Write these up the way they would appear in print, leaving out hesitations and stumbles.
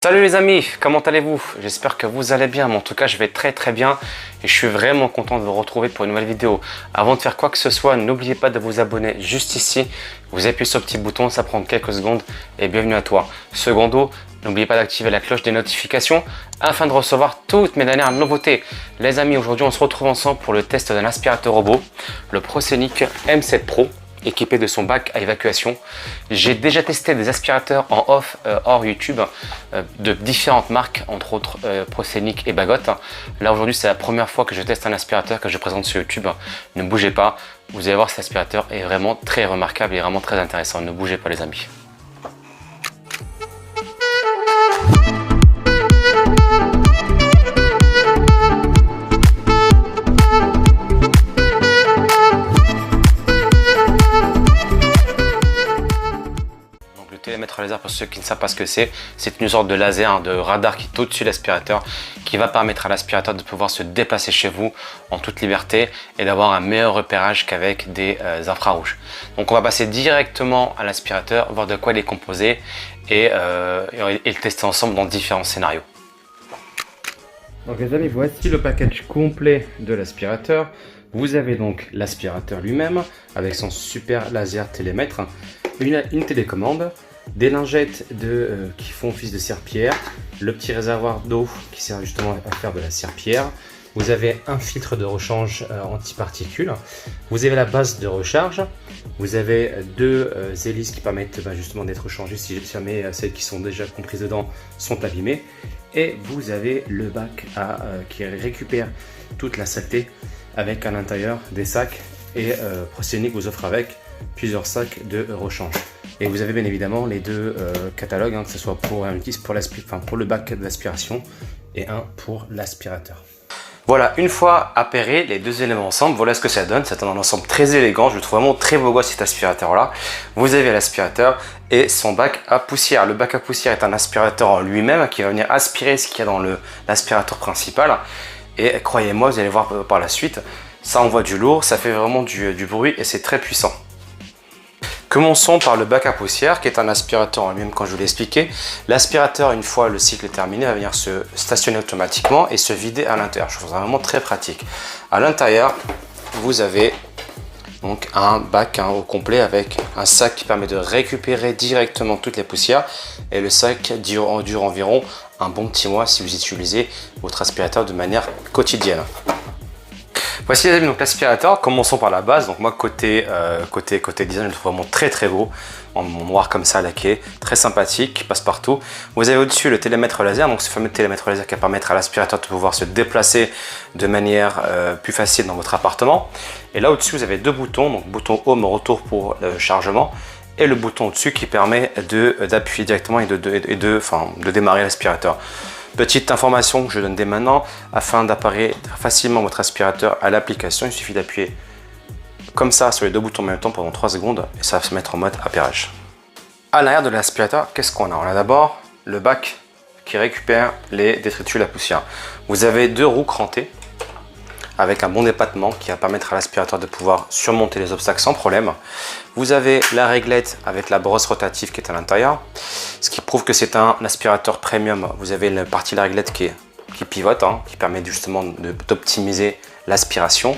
Salut les amis, comment allez-vous? J'espère que vous allez bien, mais en tout cas je vais très bien et je suis vraiment content de vous retrouver pour une nouvelle vidéo. Avant de faire quoi que ce soit, n'oubliez pas de vous abonner juste ici. Vous appuyez sur le petit bouton, ça prend quelques secondes et bienvenue à toi. Secondo, n'oubliez pas d'activer la cloche des notifications afin de recevoir toutes mes dernières nouveautés. Les amis, aujourd'hui on se retrouve ensemble pour le test d'un aspirateur robot, le Prosenic M7 Pro, équipé de son bac à évacuation. J'ai déjà testé des aspirateurs en off hors YouTube de différentes marques, entre autres Prosenic et Bagot. Là aujourd'hui c'est la première fois que je teste un aspirateur que je présente sur YouTube. Ne bougez pas, vous allez voir, cet aspirateur est vraiment très remarquable et vraiment très intéressant. Ne bougez pas les amis. Télémètre laser, pour ceux qui ne savent pas ce que c'est une sorte de laser, de radar qui est au-dessus de l'aspirateur, qui va permettre à l'aspirateur de pouvoir se déplacer chez vous en toute liberté et d'avoir un meilleur repérage qu'avec des infrarouges. Donc on va passer directement à l'aspirateur, voir de quoi il est composé et le tester ensemble dans différents scénarios. Donc les amis, voici le package complet de l'aspirateur. Vous avez donc l'aspirateur lui-même avec son super laser télémètre, une télécommande, des lingettes qui font office de serpillère, le petit réservoir d'eau qui sert justement à faire de la serpillière. Vous avez un filtre de rechange antiparticules, vous avez la base de recharge, vous avez deux hélices qui permettent justement d'être changées si jamais celles qui sont déjà comprises dedans sont abîmées, et vous avez le bac qui récupère toute la saleté avec à l'intérieur des sacs, et Prosenic vous offre avec plusieurs sacs de rechange. Et vous avez bien évidemment les deux catalogues, que ce soit pour le bac d'aspiration et un pour l'aspirateur. Voilà, une fois appairés les deux éléments ensemble, voilà ce que ça donne. C'est un ensemble très élégant, je le trouve vraiment très beau gosse cet aspirateur là. Vous avez l'aspirateur et son bac à poussière. Le bac à poussière est un aspirateur en lui-même qui va venir aspirer ce qu'il y a dans l'aspirateur principal. Et croyez-moi, vous allez voir par la suite, ça envoie du lourd, ça fait vraiment du bruit et c'est très puissant. Commençons par le bac à poussière qui est un aspirateur en lui-même, comme je vous l'ai expliqué. L'aspirateur, une fois le cycle est terminé, va venir se stationner automatiquement et se vider à l'intérieur. Je trouve ça vraiment très pratique. À l'intérieur, vous avez donc un bac au complet avec un sac qui permet de récupérer directement toutes les poussières, et le sac dure environ un bon petit mois si vous utilisez votre aspirateur de manière quotidienne. Voici les amis, donc l'aspirateur. Commençons par la base. Donc moi côté design, je le trouve vraiment très beau, en noir comme ça laqué, très sympathique, qui passe partout. Vous avez au-dessus le télémètre laser, donc ce fameux télémètre laser qui va permettre à l'aspirateur de pouvoir se déplacer de manière plus facile dans votre appartement. Et là au-dessus vous avez deux boutons, donc bouton home retour pour le chargement, et le bouton au-dessus qui permet d'appuyer directement et de démarrer l'aspirateur. Petite information que je donne dès maintenant, afin d'apparaître facilement votre aspirateur à l'application, il suffit d'appuyer comme ça sur les deux boutons en même temps pendant 3 secondes et ça va se mettre en mode appairage. À l'arrière de l'aspirateur, qu'est-ce qu'on a? On a d'abord le bac qui récupère les détritus et la poussière. Vous avez deux roues crantées avec un bon dépatement qui va permettre à l'aspirateur de pouvoir surmonter les obstacles sans problème. Vous avez la réglette avec la brosse rotative qui est à l'intérieur, ce qui prouve que c'est un aspirateur premium. Vous avez la partie de la réglette qui pivote, qui permet justement d'optimiser l'aspiration.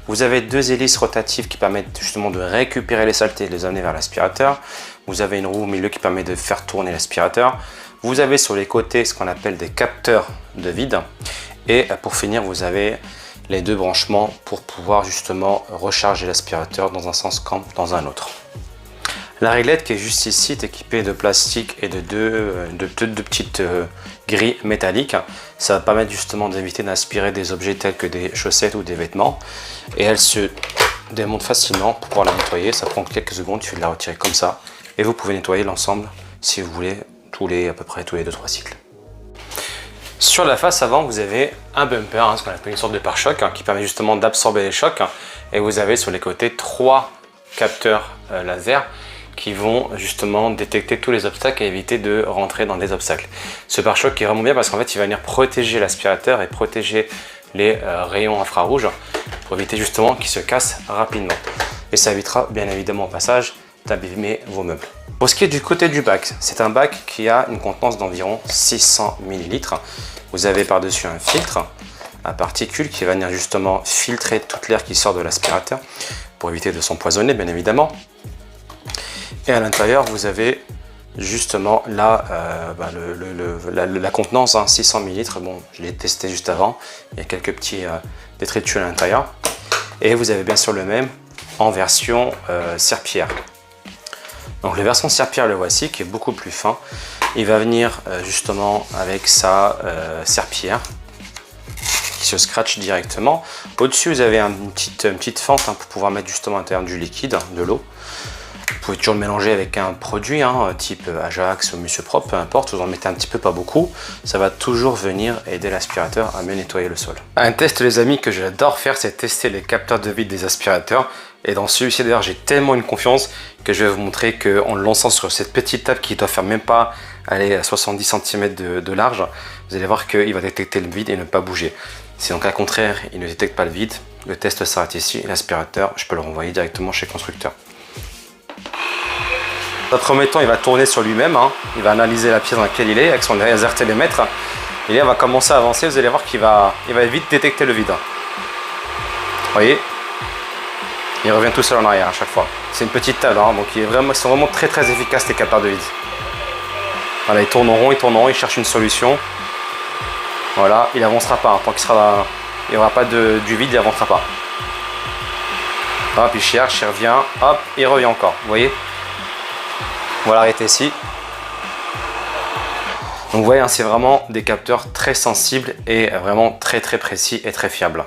Vous avez deux hélices rotatives qui permettent justement de récupérer les saletés et de les amener vers l'aspirateur. Vous avez une roue au milieu qui permet de faire tourner l'aspirateur. Vous avez sur les côtés ce qu'on appelle des capteurs de vide. Et pour finir, vous avez les deux branchements pour pouvoir justement recharger l'aspirateur dans un sens comme dans un autre. La réglette qui est juste ici est équipée de plastique et de deux petites grilles métalliques. Ça va permettre justement d'éviter d'aspirer des objets tels que des chaussettes ou des vêtements. Et elle se démonte facilement pour pouvoir la nettoyer. Ça prend quelques secondes, il suffit de la retirer comme ça. Et vous pouvez nettoyer l'ensemble si vous voulez à peu près tous les 2-3 cycles. Sur la face avant, vous avez un bumper, ce qu'on appelle une sorte de pare-choc, qui permet justement d'absorber les chocs. Et vous avez sur les côtés 3 capteurs laser qui vont justement détecter tous les obstacles et éviter de rentrer dans des obstacles. Ce pare-choc est vraiment bien parce qu'en fait, il va venir protéger l'aspirateur et protéger les rayons infrarouges pour éviter justement qu'ils se cassent rapidement. Et ça évitera bien évidemment au passage d'abîmer vos meubles. Pour ce qui est du côté du bac, c'est un bac qui a une contenance d'environ 600 ml. Vous avez par-dessus un filtre à particules qui va venir justement filtrer toute l'air qui sort de l'aspirateur pour éviter de s'empoisonner, bien évidemment. Et à l'intérieur, vous avez justement là la contenance, 600 ml. Bon, je l'ai testé juste avant. Il y a quelques petits détritus à l'intérieur. Et vous avez bien sûr le même en version serpillière. Donc la version serpillière, le voici, qui est beaucoup plus fin. Il va venir justement avec sa serpillière qui se scratch directement. Au-dessus, vous avez une petite fente pour pouvoir mettre justement à l'intérieur du liquide, de l'eau. Vous pouvez toujours le mélanger avec un produit type Ajax ou Monsieur Propre, peu importe, vous en mettez un petit peu, pas beaucoup. Ça va toujours venir aider l'aspirateur à mieux nettoyer le sol. Un test, les amis, que j'adore faire, c'est tester les capteurs de vide des aspirateurs. Et dans celui-ci, d'ailleurs, j'ai tellement une confiance que je vais vous montrer qu'en le lançant sur cette petite table qui doit faire même pas aller à 70 cm de large, vous allez voir qu'il va détecter le vide et ne pas bouger. Si donc à contraire, il ne détecte pas le vide, le test s'arrête ici et l'aspirateur, je peux le renvoyer directement chez le constructeur. Dans un premier temps, il va tourner sur lui-même, il va analyser la pièce dans laquelle il est avec son laser télémètre. Et là, il va commencer à avancer, vous allez voir qu'il va vite détecter le vide. Vous voyez, il revient tout seul en arrière à chaque fois. C'est une petite table, donc ils sont vraiment très efficaces les capteurs de vide. Voilà, il tourne en rond, il cherche une solution. Voilà, il n'avancera pas, tant qu'il sera il n'y aura pas du vide, il n'avancera pas. Hop, il cherche, il revient, hop, il revient encore, vous voyez. On va l'arrêter ici. Donc vous voyez, c'est vraiment des capteurs très sensibles et vraiment très précis et très fiables.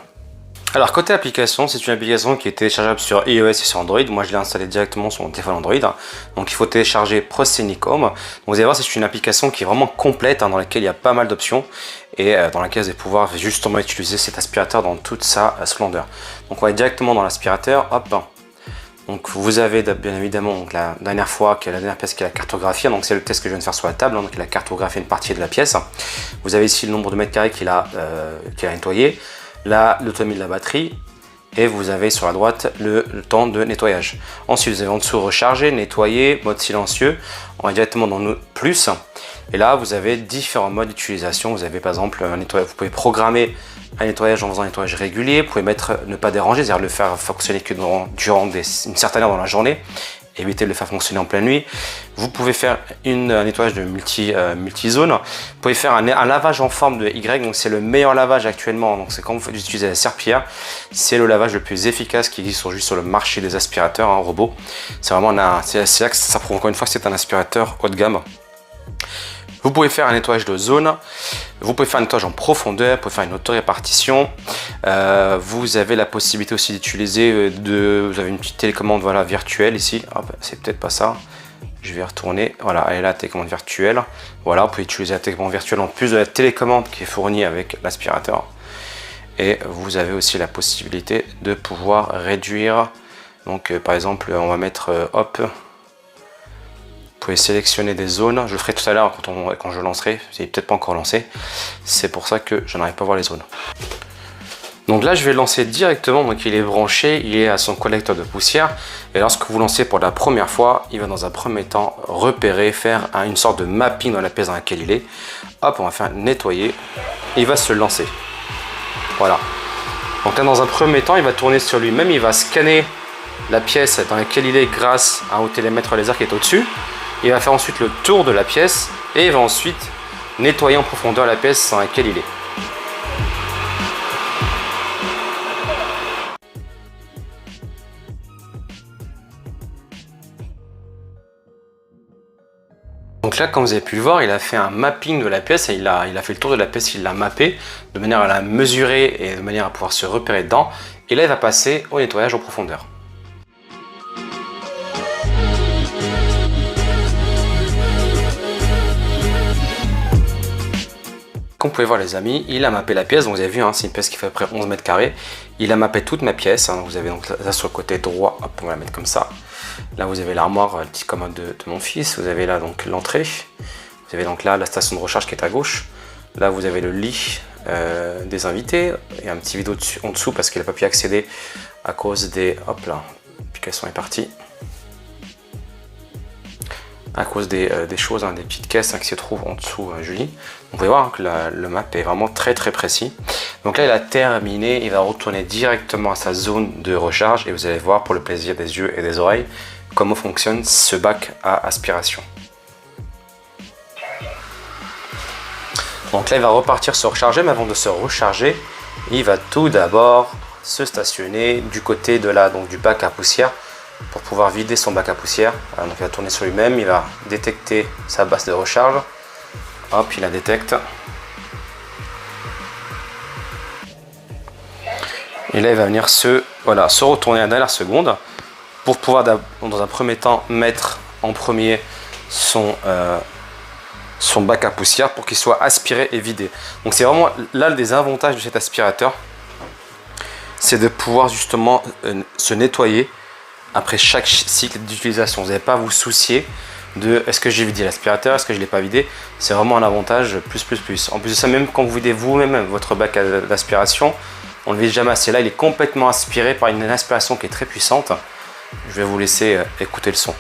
Alors côté application, c'est une application qui est téléchargeable sur iOS et sur Android. Moi je l'ai installée directement sur mon téléphone Android. Donc il faut télécharger Proscenic Home. Donc vous allez voir, c'est une application qui est vraiment complète, dans laquelle il y a pas mal d'options et dans laquelle vous allez pouvoir justement utiliser cet aspirateur dans toute sa splendeur. Donc on va aller directement dans l'aspirateur. Hop. Donc vous avez bien évidemment donc, la dernière pièce qui est la cartographie. Donc c'est le test que je viens de faire sur la table. Donc il a cartographié une partie de la pièce. Vous avez ici le nombre de mètres carrés qu'il a nettoyé. Là, l'autonomie de la batterie, et vous avez sur la droite le temps de nettoyage. Ensuite, vous avez en dessous recharger, nettoyer, mode silencieux. On va directement dans le plus. Et là, vous avez différents modes d'utilisation. Vous avez par exemple un nettoyage. Vous pouvez programmer un nettoyage en faisant un nettoyage régulier. Vous pouvez mettre ne pas déranger, c'est-à-dire le faire fonctionner que durant une certaine heure dans la journée. Éviter de le faire fonctionner en pleine nuit. Vous pouvez faire un nettoyage de multi-zone. Vous pouvez faire un lavage en forme de Y, donc c'est le meilleur lavage actuellement. Donc c'est quand vous utilisez la serpillière, c'est le lavage le plus efficace qui existe juste sur le marché des aspirateurs robot. C'est vraiment c'est là que ça prouve encore une fois que c'est un aspirateur haut de gamme. Vous pouvez faire un nettoyage de zone, vous pouvez faire un nettoyage en profondeur, vous pouvez faire une auto-répartition. Vous avez la possibilité aussi d'utiliser, vous avez une petite télécommande virtuelle ici. C'est peut-être pas ça, je vais retourner. Voilà, elle est là, la télécommande virtuelle. Voilà, vous pouvez utiliser la télécommande virtuelle en plus de la télécommande qui est fournie avec l'aspirateur. Et vous avez aussi la possibilité de pouvoir réduire. Donc par exemple, on va mettre hop. Vous pouvez sélectionner des zones, je le ferai tout à l'heure quand je lancerai, c'est peut-être pas encore lancé, c'est pour ça que je n'arrive pas à voir les zones. Donc là je vais le lancer directement, donc il est branché, il est à son collecteur de poussière, et lorsque vous lancez pour la première fois, il va dans un premier temps repérer, faire une sorte de mapping dans la pièce dans laquelle il est. Hop, on va faire nettoyer, et il va se lancer. Voilà. Donc là dans un premier temps, il va tourner sur lui-même, il va scanner la pièce dans laquelle il est grâce à un télémètre laser qui est au-dessus. Il va faire ensuite le tour de la pièce et il va ensuite nettoyer en profondeur la pièce dans laquelle il est. Donc là, comme vous avez pu le voir, il a fait un mapping de la pièce et il a fait le tour de la pièce, il l'a mappé de manière à la mesurer et de manière à pouvoir se repérer dedans. Et là, il va passer au nettoyage en profondeur. Comme vous pouvez voir les amis, il a mappé la pièce, donc vous avez vu, c'est une pièce qui fait à peu près 11 mètres carrés. Il a mappé toute ma pièce, vous avez donc là sur le côté droit, hop, on va la mettre comme ça. Là vous avez l'armoire, le petit commode de mon fils, vous avez là donc l'entrée. Vous avez donc là la station de recharge qui est à gauche. Là vous avez le lit des invités, il y a un petit vidéo en dessous parce qu'il n'a pas pu accéder à cause des... Hop là, l'application est partie. à cause des choses, hein, des petites caisses, hein, qui se trouvent en dessous, Julie. Vous pouvez voir, hein, que le map est vraiment très précis. Donc là il a terminé, il va retourner directement à sa zone de recharge et vous allez voir pour le plaisir des yeux et des oreilles comment fonctionne ce bac à aspiration. Donc là il va repartir se recharger, mais avant de se recharger, il va tout d'abord se stationner du côté de là, donc du bac à poussière, pour pouvoir vider son bac à poussière. Voilà, donc il va tourner sur lui-même, il va détecter sa base de recharge. Hop, il la détecte. Et là il va venir se retourner à la dernière seconde pour pouvoir dans un premier temps mettre en premier son bac à poussière pour qu'il soit aspiré et vidé. Donc c'est vraiment là le des avantages de cet aspirateur, c'est de pouvoir justement se nettoyer après chaque cycle d'utilisation. Vous n'avez pas à vous soucier de est-ce que j'ai vidé l'aspirateur, est-ce que je ne l'ai pas vidé. C'est vraiment un avantage plus. En plus de ça, même quand vous videz vous-même votre bac d'aspiration, on ne le vide jamais assez. Là il est complètement aspiré par une aspiration qui est très puissante. Je vais vous laisser écouter le son.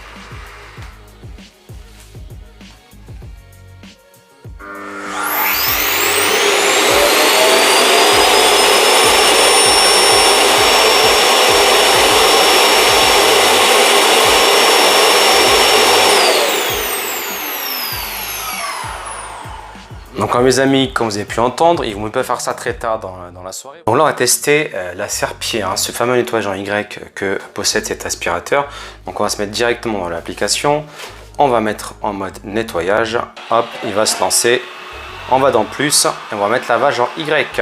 Donc mes amis, comme vous avez pu entendre, ils ne vont pas faire ça très tard dans la soirée. Donc là on va tester la serpillière, hein, ce fameux nettoyage en Y que possède cet aspirateur. Donc on va se mettre directement dans l'application, on va mettre en mode nettoyage, hop, il va se lancer, on va dans plus et on va mettre lavage en Y.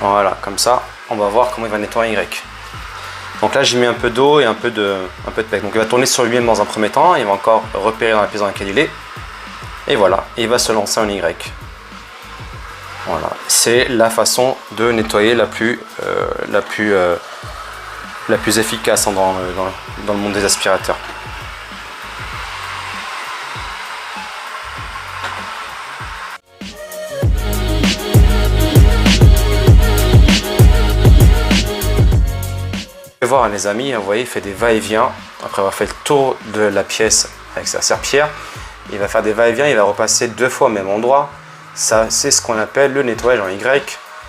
Voilà, comme ça, on va voir comment il va nettoyer Y. Donc là j'ai mis un peu d'eau et un peu de pec. Donc il va tourner sur lui-même dans un premier temps, il va encore repérer dans la pièce dans laquelle il est. Et voilà, il va se lancer en Y. Voilà, c'est la façon de nettoyer la plus efficace, hein, dans le monde des aspirateurs. Vous pouvez voir les amis, vous voyez, il fait des va-et-vient après avoir fait le tour de la pièce avec sa serpillière. Il va faire des va-et-vient, il va repasser 2 fois au même endroit. Ça, c'est ce qu'on appelle le nettoyage en Y.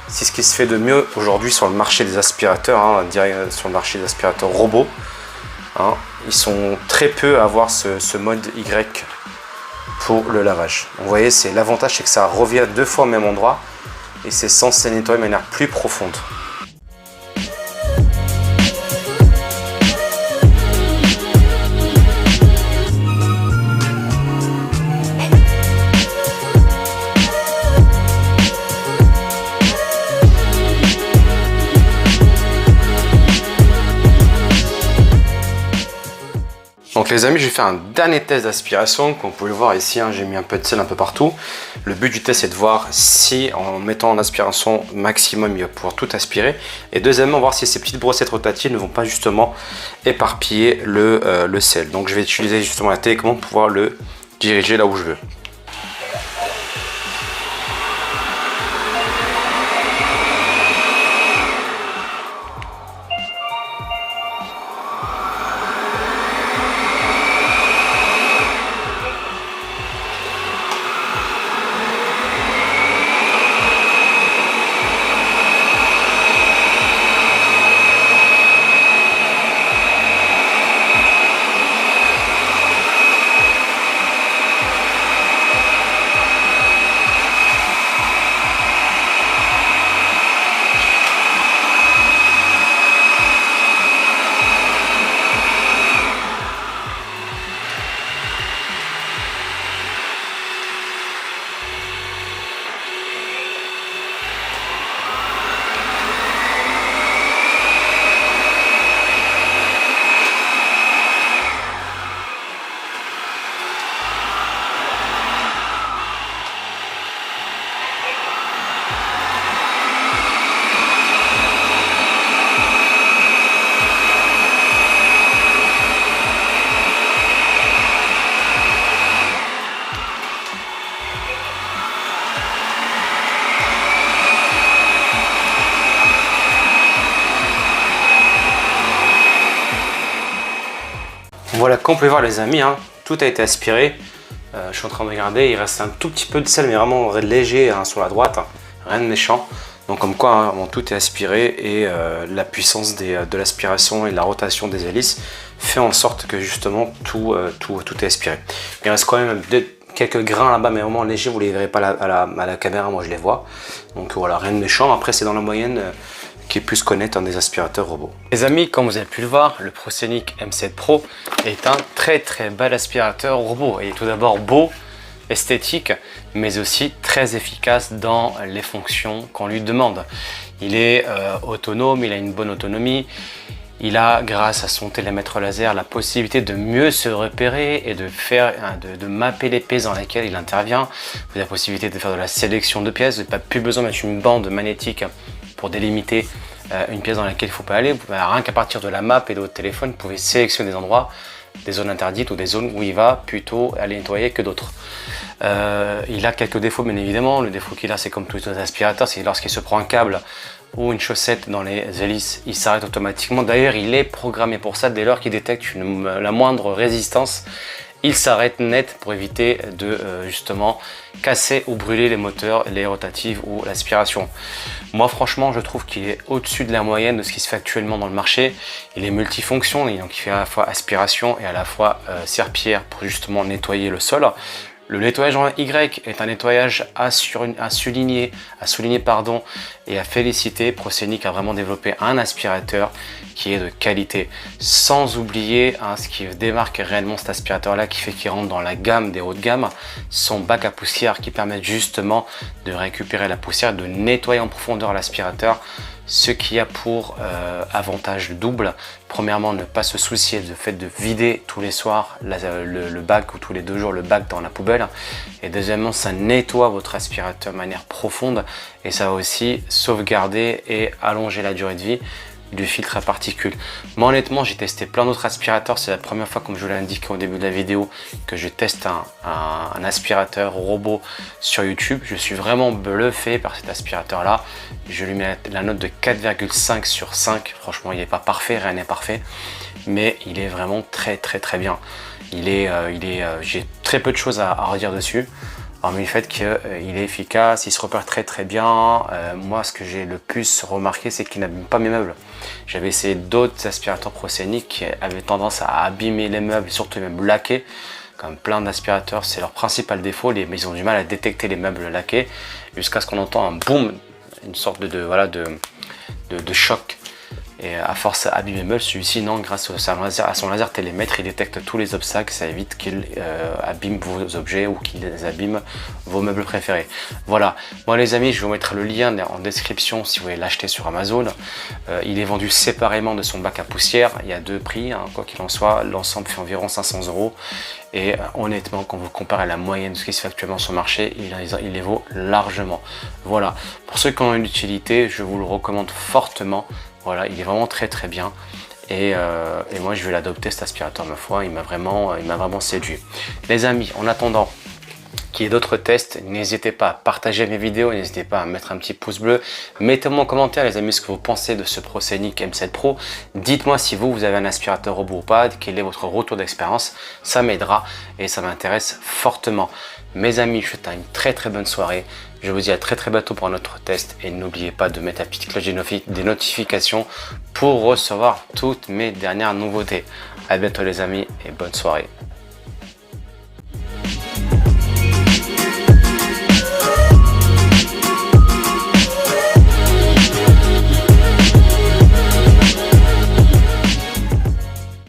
C'est ce qui se fait de mieux aujourd'hui sur le marché des aspirateurs, hein, sur le marché des aspirateurs robots. Hein. Ils sont très peu à avoir ce mode Y pour le lavage. Donc, vous voyez, c'est l'avantage, c'est que ça revient 2 fois au même endroit et c'est censé nettoyer de manière plus profonde. Donc les amis, je vais faire un dernier test d'aspiration. Comme vous pouvez le voir ici, hein, j'ai mis un peu de sel un peu partout. Le but du test, c'est de voir si en mettant en aspiration maximum, il va pouvoir tout aspirer. Et deuxièmement, voir si ces petites brossettes rotatives ne vont pas justement éparpiller le sel. Donc je vais utiliser justement la télécommande pour pouvoir le diriger là où je veux. Voilà, comme vous pouvez voir les amis, hein, tout a été aspiré. Je suis en train de regarder, il reste un tout petit peu de sel, mais vraiment léger hein, sur la droite, rien de méchant. Donc comme quoi, hein, bon, tout est aspiré et la puissance de l'aspiration et de la rotation des hélices fait en sorte que justement tout est aspiré. Il reste quand même quelques grains là-bas, mais vraiment légers, vous ne les verrez pas à la caméra, moi je les vois. Donc voilà, rien de méchant. Après c'est dans la moyenne qui est plus connaître des aspirateurs robots. Les amis, comme vous avez pu le voir, le ProSonic M7 Pro est un très bel aspirateur robot. Il est tout d'abord beau, esthétique, mais aussi très efficace dans les fonctions qu'on lui demande. Il est autonome, il a une bonne autonomie. Il a, grâce à son télémètre laser, la possibilité de mieux se repérer et de mapper les pièces dans lesquelles il intervient. Vous avez la possibilité de faire de la sélection de pièces. Vous n'avez pas plus besoin de mettre une bande magnétique pour délimiter une pièce dans laquelle il ne faut pas aller. Rien qu'à partir de la map et de votre téléphone, vous pouvez sélectionner des endroits, des zones interdites ou des zones où il va plutôt aller nettoyer que d'autres. Il a quelques défauts bien évidemment. Le défaut qu'il a, c'est comme tous les aspirateurs, c'est lorsqu'il se prend un câble ou une chaussette dans les hélices, il s'arrête automatiquement. D'ailleurs, il est programmé pour ça. Dès lors qu'il détecte la moindre résistance, il s'arrête net pour éviter de justement casser ou brûler les moteurs, les rotatives ou l'aspiration. Moi franchement je trouve qu'il est au-dessus de la moyenne de ce qui se fait actuellement dans le marché. Il est multifonction, donc il fait à la fois aspiration et à la fois serpillière pour justement nettoyer le sol. Le nettoyage en Y est un nettoyage à souligner et à féliciter. ProSonic a vraiment développé un aspirateur qui est de qualité, sans oublier ce qui démarque réellement cet aspirateur là, qui fait qu'il rentre dans la gamme des hauts de gamme, son bac à poussière qui permet justement de récupérer la poussière, de nettoyer en profondeur l'aspirateur, ce qui a pour avantage double. Premièrement, ne pas se soucier du fait de vider tous les soirs le bac ou tous les 2 jours le bac dans la poubelle. Et deuxièmement, ça nettoie votre aspirateur de manière profonde et ça va aussi sauvegarder et allonger la durée de vie du filtre à particules. Moi honnêtement, j'ai testé plein d'autres aspirateurs. C'est la première fois, comme je vous l'ai indiqué au début de la vidéo, que je teste un aspirateur robot sur YouTube. Je suis vraiment bluffé par cet aspirateur là. Je lui mets la note de 4,5 sur 5. Franchement, il n'est pas parfait, rien n'est parfait, mais il est vraiment très bien. J'ai très peu de choses à redire dessus, hormis le fait qu'il est efficace, il se repère très bien. Moi, ce que j'ai le plus remarqué, c'est qu'il n'abîme pas mes meubles. J'avais essayé d'autres aspirateurs ProSonic qui avaient tendance à abîmer les meubles, surtout les meubles laqués. Comme plein d'aspirateurs, c'est leur principal défaut. Ils ont du mal à détecter les meubles laqués, jusqu'à ce qu'on entend un boom, une sorte de choc. Et à force à abîmer le meuble, celui-ci, non, grâce à son laser télémètre, il détecte tous les obstacles, ça évite qu'il abîme vos objets ou qu'il abîme vos meubles préférés. Voilà, moi les amis, je vais vous mettre le lien en description si vous voulez l'acheter sur Amazon. Il est vendu séparément de son bac à poussière, il y a 2 prix, hein, quoi qu'il en soit, l'ensemble fait environ 500 €. Et honnêtement, quand vous comparez à la moyenne de ce qui se fait actuellement sur le marché, il les vaut largement. Voilà, pour ceux qui en ont une utilité, je vous le recommande fortement. Voilà, il est vraiment très bien et moi je vais l'adopter cet aspirateur, ma foi, il m'a vraiment séduit. Les amis, en attendant qu'il y ait d'autres tests, n'hésitez pas à partager mes vidéos, n'hésitez pas à mettre un petit pouce bleu, mettez-moi en commentaire les amis ce que vous pensez de ce ProSonic M7 Pro. Dites-moi si vous avez un aspirateur robot ou pas, quel est votre retour d'expérience, ça m'aidera et ça m'intéresse fortement. Mes amis, je vous souhaite une très bonne soirée. Je vous dis à très bientôt pour un autre test et n'oubliez pas de mettre la petite cloche des notifications pour recevoir toutes mes dernières nouveautés. À bientôt les amis et bonne soirée.